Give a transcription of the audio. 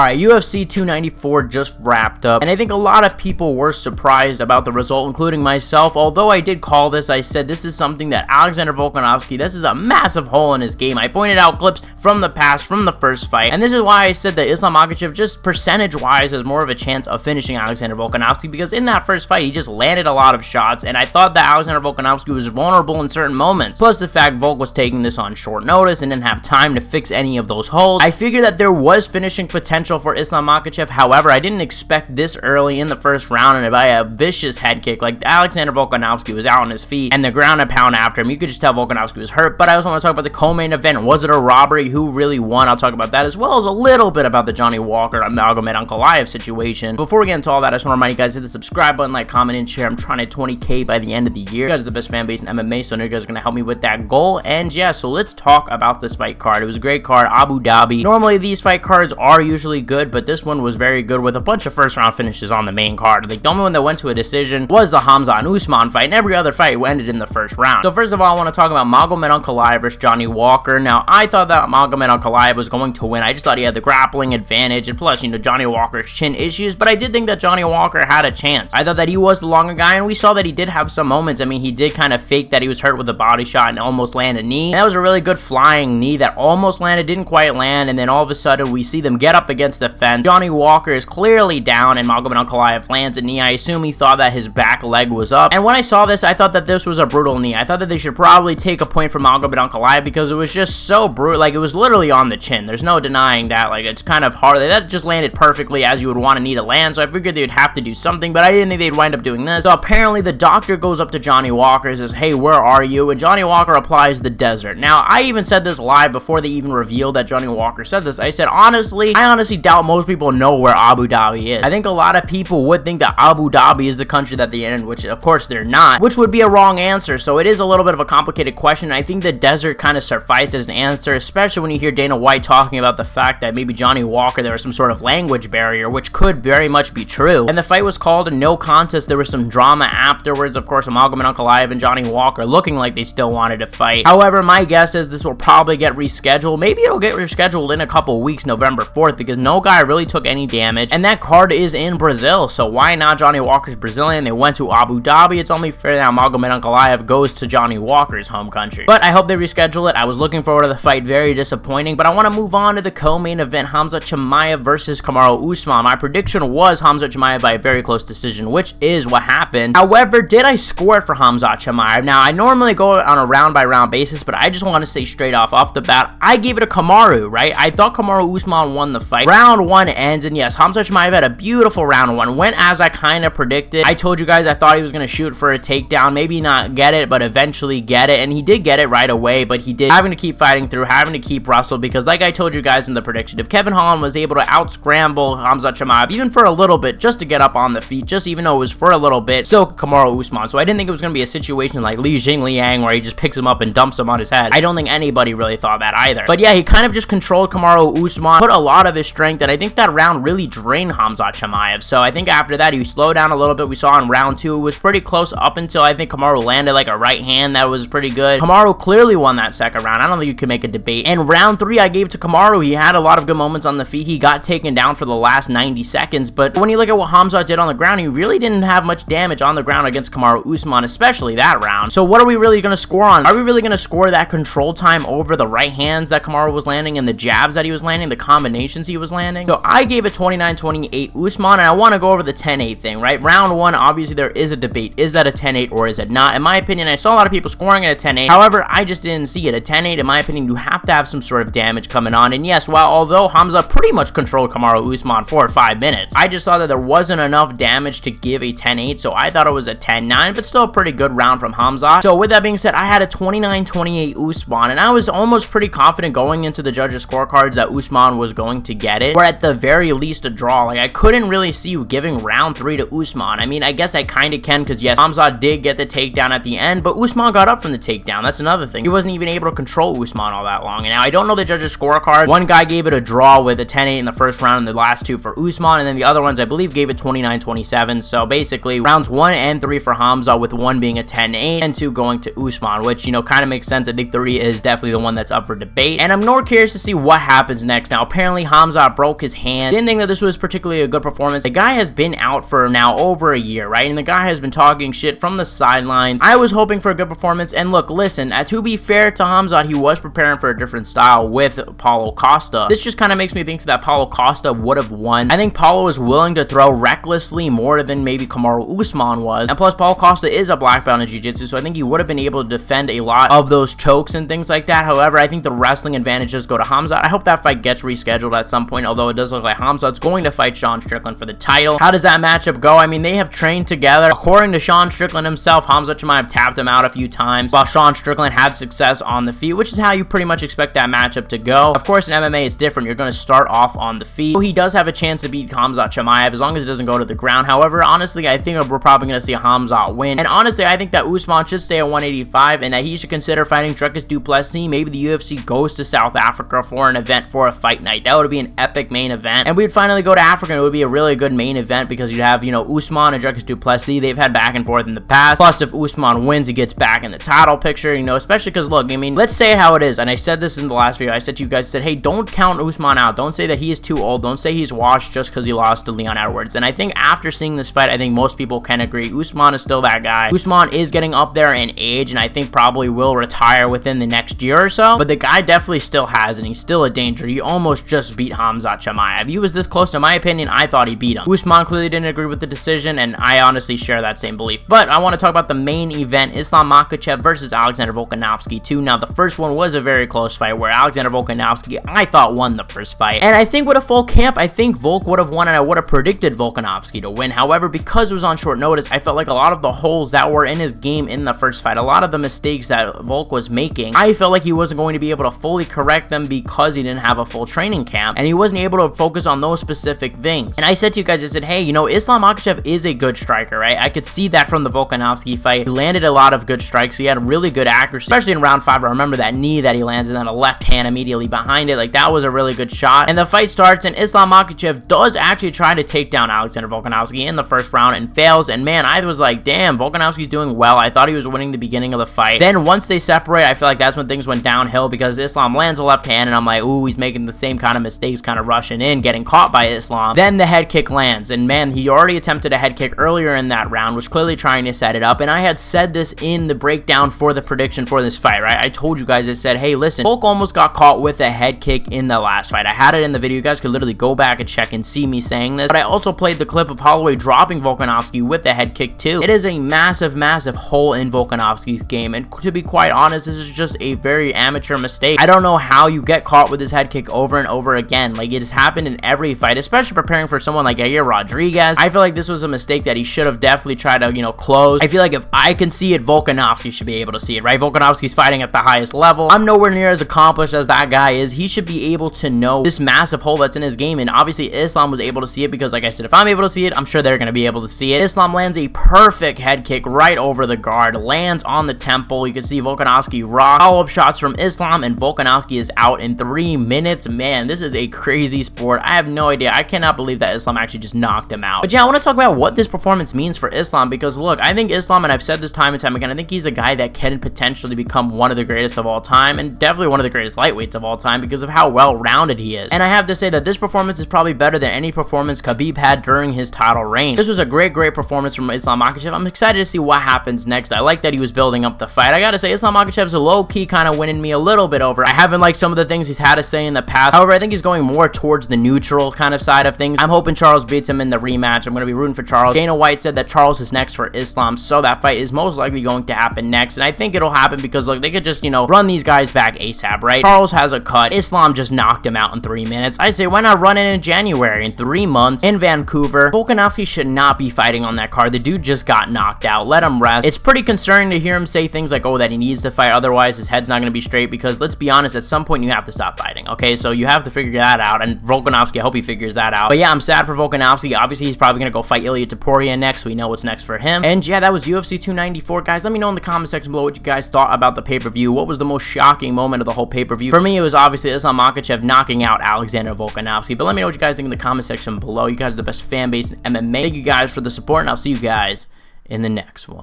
Alright, UFC 294 just wrapped up, and I think a lot of people were surprised about the result, including myself. Although I did call this, I said this is something that Alexander Volkanovski, this is a massive hole in his game. I pointed out clips from the past, from the first fight, and this is why I said that Islam Makhachev, just percentage-wise, has more of a chance of finishing Alexander Volkanovski, because in that first fight, he just landed a lot of shots, and I thought that Alexander Volkanovski was vulnerable in certain moments. Plus the fact Volk was taking this on short notice and didn't have time to fix any of those holes. I figured that there was finishing potential for Islam Makhachev. However, I didn't expect this early in the first round and by a vicious head kick. Like, Alexander Volkanovski was out on his feet and the ground and pound after him. You could just tell Volkanovski was hurt. But I also want to talk about the co-main event. Was it a robbery? Who really won? I'll talk about that, as well as a little bit about the Johnny Walker Magomed Ankalaev situation. Before we get into all that, I just want to remind you guys, hit the subscribe button, like, comment, and share. I'm trying to 20K by the end of the year. You guys are the best fan base in MMA, so I know you guys are going to help me with that goal. And yeah, so let's talk about this fight card. It was a great card. Abu Dhabi. Normally these fight cards are usually good, but this one was very good with a bunch of first round finishes on the main card. Like, the only one that went to a decision was the Khamzat Usman fight, and every other fight ended in the first round. So first of all, I want to talk about Magomed Ankalaev versus Johnny Walker. Now, I thought that Magomed Ankalaev was going to win. I just thought he had the grappling advantage, and plus, you know, Johnny Walker's chin issues, but I did think that Johnny Walker had a chance. I thought that he was the longer guy, and we saw that he did have some moments. I mean, he did kind of fake that he was hurt with a body shot and almost land a knee. And that was a really good flying knee that almost landed, didn't quite land, and then all of a sudden we see them get up against the fence. Johnny Walker is clearly down, and Magomed Ankalaev lands a knee. I assume he thought that his back leg was up, and when I saw this, I thought that this was a brutal knee. I thought that they should probably take a point from Magomed Ankalaev because it was just so brutal. Like, it was literally on the chin. There's no denying that. Like, it's kind of hard. That just landed perfectly as you would want a knee to land, so I figured they would have to do something, but I didn't think they'd wind up doing this. So apparently the doctor goes up to Johnny Walker and says, "Hey, where are you?" And Johnny Walker applies the desert. Now, I even said this live before they even revealed that Johnny Walker said this. I said, I honestly doubt most people know where Abu Dhabi is. I think a lot of people would think that Abu Dhabi is the country that they're in, which of course they're not, which would be a wrong answer. So it is a little bit of a complicated question. I think the desert kind of sufficed as an answer, especially when you hear Dana White talking about the fact that maybe Johnny Walker, there was some sort of language barrier, which could very much be true. And the fight was called a no contest. There was some drama afterwards, of course, Magomed Ankalaev and Johnny Walker looking like they still wanted to fight. However, my guess is this will probably get rescheduled. Maybe it'll get rescheduled in a couple weeks, November 4th, because no guy really took any damage, and that card is in Brazil, so why not? Johnny Walker's Brazilian. They went to Abu Dhabi. It's only fair that Magomed Ankalaev goes to Johnny Walker's home country. But I hope they reschedule it. I was looking forward to the fight. Very disappointing, but I want to move on to the co-main event, Khamzat Chimaev versus Kamaru Usman. My prediction was Khamzat Chimaev by a very close decision, which is what happened. However, did I score it for Khamzat Chimaev? Now, I normally go on a round-by-round basis, but I just want to say straight off the bat, I gave it a Kamaru, right? I thought Kamaru Usman won the fight. Round one ends, and yes, Khamzat Chimaev had a beautiful round one. Went as I kind of predicted. I told you guys I thought he was going to shoot for a takedown, maybe not get it, but eventually get it, and he did get it right away, but he did having to keep fighting through, having to keep wrestle, because like I told you guys in the prediction, if Kevin Holland was able to out-scramble Khamzat Chimaev, even for a little bit, just to get up on the feet, just even though it was for a little bit, so Kamaru Usman. So I didn't think it was going to be a situation like Li Jingliang where he just picks him up and dumps him on his head. I don't think anybody really thought that either. But yeah, he kind of just controlled Kamaru Usman, put a lot of his strength, and I think that round really drained Khamzat Chimaev. So I think after that, he slowed down a little bit. We saw in round two, it was pretty close up until I think Kamaru landed like a right hand that was pretty good. Kamaru clearly won that second round. I don't think you can make a debate. And round three, I gave to Kamaru. He had a lot of good moments on the feet. He got taken down for the last 90 seconds, but when you look at what Khamzat did on the ground, he really didn't have much damage on the ground against Kamaru Usman, especially that round. So what are we really going to score on? Are we really going to score that control time over the right hands that Kamaru was landing and the jabs that he was landing, the combinations he was landing? So I gave it 29-28 Usman, and I want to go over the 10-8 thing, right? Round one, obviously there is a debate. Is that a 10-8 or is it not? In my opinion, I saw a lot of people scoring at a 10-8. However, I just didn't see it. A 10-8, in my opinion, you have to have some sort of damage coming on. And yes, although Khamzat pretty much controlled Kamaru Usman for 5 minutes, I just thought that there wasn't enough damage to give a 10-8, so I thought it was a 10-9, but still a pretty good round from Khamzat. So with that being said, I had a 29-28 Usman, and I was almost pretty confident going into the judges' scorecards that Usman was going to get it, or at the very least a draw. Like, I couldn't really see you giving round 3 to Usman. I mean, I guess I kind of can, because yes, Khamzat did get the takedown at the end, but Usman got up from the takedown. That's another thing. He wasn't even able to control Usman all that long. And now I don't know the judges' scorecard. One guy gave it a draw with a 10-8 in the first round, and the last two for Usman, and then the other ones I believe gave it 29-27. So basically rounds 1 and 3 for Khamzat, with 1 being a 10-8 and 2 going to Usman, which, you know, kind of makes sense. I think 3 is definitely the one that's up for debate, and I'm more curious to see what happens next. Now apparently Khamzat Khamzat broke his hand. Didn't think that this was particularly a good performance. The guy has been out for now over a year, right? And the guy has been talking shit from the sidelines. I was hoping for a good performance, and look, listen, to be fair to Khamzat, he was preparing for a different style with Paulo Costa. This just kind of makes me think that Paulo Costa would have won. I think Paulo was willing to throw recklessly more than maybe Kamaru Usman was, and plus Paulo Costa is a black belt in jiu-jitsu, so I think he would have been able to defend a lot of those chokes and things like that. However, I think the wrestling advantages go to Khamzat. I hope that fight gets rescheduled at some point, although it does look like Khamzat's going to fight Sean Strickland for the title. How does that matchup go? I mean, they have trained together. According to Sean Strickland himself, Khamzat Chimaev tapped him out a few times, while Sean Strickland had success on the feet, which is how you pretty much expect that matchup to go. Of course, in MMA, it's different. You're going to start off on the feet. So he does have a chance to beat Khamzat Chimaev as long as it doesn't go to the ground. However, honestly, I think we're probably going to see a Khamzat win. And honestly, I think that Usman should stay at 185 and that he should consider fighting Dricus du Plessis. Maybe the UFC goes to South Africa for an event for a fight night. That would be an epic main event. And we'd finally go to Africa and it would be a really good main event because you'd have, you know, Usman and Dricus du Plessis. They've had back and forth in the past. Plus, if Usman wins, he gets back in the title picture, you know, especially because, look, I mean, let's say it how it is. And I said this in the last video. I said to you guys, I said, hey, don't count Usman out. Don't say that he is too old. Don't say he's washed just because he lost to Leon Edwards. And I think after seeing this fight, I think most people can agree Usman is still that guy. Usman is getting up there in age, and I think probably will retire within the next year or so. But the guy definitely still has, and he's still a danger. He almost just beat Khamzat Chimaev. He was this close. In my opinion, I thought he beat him. Usman clearly didn't agree with the decision, and I honestly share that same belief. But I want to talk about the main event, Islam Makhachev versus Alexander Volkanovski II. Now, the first one was a very close fight where Alexander Volkanovski, I thought, won the first fight. And I think with a full camp, I think Volk would have won, and I would have predicted Volkanovski to win. However, because it was on short notice, I felt like a lot of the holes that were in his game in the first fight, a lot of the mistakes that Volk was making, I felt like he wasn't going to be able to fully correct them because he didn't have a full training camp, and he wasn't able to focus on those specific things. And I said to you guys, I said, hey, you know, Islam Makhachev is a good striker, right? I could see that from the Volkanovski fight. He landed a lot of good strikes. He had really good accuracy, especially in round 5. I remember that knee that he lands and then a left hand immediately behind it. Like, that was a really good shot. And the fight starts, and Islam Makhachev does actually try to take down Alexander Volkanovski in the first round and fails. And man, I was like, damn, Volkanovski's doing well. I thought he was winning the beginning of the fight. Then once they separate, I feel like that's when things went downhill because Islam lands a left hand, and I'm like, ooh, he's making the same kind of mistakes, kind of rushing in, getting caught by Islam. Then the head kick lands, and man, he already attempted a head kick earlier in that round, was clearly trying to set it up. And I had said this in the breakdown for the prediction for this fight, right? I told you guys, I said, hey, listen, Volk almost got caught with a head kick in the last fight. I had it in the video. You guys could literally go back and check and see me saying this. But I also played the clip of Holloway dropping Volkanovski with the head kick too. It is a massive, massive hole in Volkanovski's game. And to be quite honest, this is just a very amateur mistake. I don't know how you get caught with his head kick over and over again. Like, it has happened in every fight, especially preparing for someone like Yair Rodriguez. I feel like this was a mistake that he should have definitely tried to, you know, close. I feel like if I can see it, Volkanovski should be able to see it, right? Volkanovski's fighting at the highest level. I'm nowhere near as accomplished as that guy is. He should be able to know this massive hole that's in his game, and obviously Islam was able to see it because, like I said, if I'm able to see it, I'm sure they're going to be able to see it. Islam lands a perfect head kick right over the guard, lands on the temple. You can see Volkanovski rock. Follow-up shots from Islam, and Volkanovski is out in 3 minutes. Man, this is a crazy sport. I have no idea. I cannot believe that Islam actually just knocked him out. But yeah, I want to talk about what this performance means for Islam because, look, I think Islam, and I've said this time and time again, I think he's a guy that can potentially become one of the greatest of all time and definitely one of the greatest lightweights of all time because of how well-rounded he is. And I have to say that this performance is probably better than any performance Khabib had during his title reign. This was a great performance from Islam Makhachev. I'm excited to see what happens next. I like that he was building up the fight. I gotta say, Islam Makhachev's a low-key kind of winning me a little bit over. I haven't liked some of the things he's had to say in the past. However, I think he's going more towards the neutral kind of side of things. I'm hoping Charles beats him in the rematch. I'm going to be rooting for Charles. Dana White said that Charles is next for Islam, so that fight is most likely going to happen next. And I think it'll happen because, look, they could just, you know, run these guys back ASAP, right? Charles has a cut. Islam just knocked him out in 3 minutes. I say, why not run it in January, in 3 months, in Vancouver? Volkanovski should not be fighting on that card. The dude just got knocked out. Let him rest. It's pretty concerning to hear him say things like, oh, that he needs to fight, otherwise his head's not going to be straight, because let's be honest, at some point you have to stop fighting, okay? So you have to figure that out, and Volkanovski, I hope he figures that out. But yeah, I'm sad for Volkanovski. Obviously, he's probably going to go fight Ilia Topuria next. We know what's next for him. And yeah, that was UFC 294, guys. Let me know in the comment section below what you guys thought about the pay-per-view. What was the most shocking moment of the whole pay-per-view? For me, it was obviously Islam Makhachev knocking out Alexander Volkanovski. But let me know what you guys think in the comment section below. You guys are the best fan base in MMA. Thank you guys for the support, and I'll see you guys in the next one.